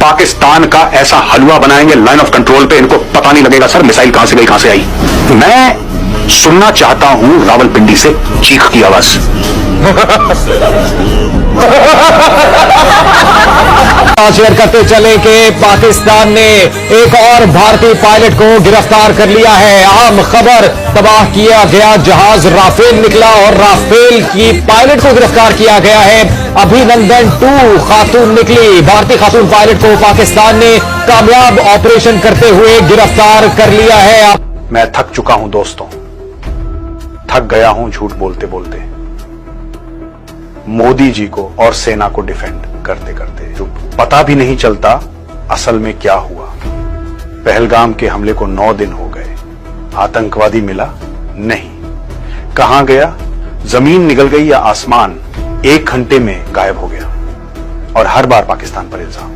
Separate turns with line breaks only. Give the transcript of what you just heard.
पाकिस्तान का ऐसा हलवा बनाएंगे लाइन ऑफ कंट्रोल पे, इनको पता नहीं लगेगा सर मिसाइल कहां से गई कहां से आई। मैं सुनना चाहता हूं रावलपिंडी से चीख की आवाज।
शेयर करते चले कि पाकिस्तान ने एक और भारतीय पायलट को गिरफ्तार कर लिया है। अहम खबर, तबाह किया गया जहाज राफेल निकला और राफेल की पायलट को गिरफ्तार किया गया है। अभिनंदन 2 खातून निकली। भारतीय खातून पायलट को पाकिस्तान ने कामयाब ऑपरेशन करते हुए गिरफ्तार कर लिया है।
मैं थक चुका हूं दोस्तों, थक गया हूं झूठ बोलते बोलते, मोदी जी को और सेना को डिफेंड करते करते, जो पता भी नहीं चलता असल में क्या हुआ। पहलगाम के हमले को 9 दिन हो गए, आतंकवादी मिला नहीं, कहां गया, जमीन निगल गई या आसमान 1 घंटे में गायब हो गया। और हर बार पाकिस्तान पर इल्जाम।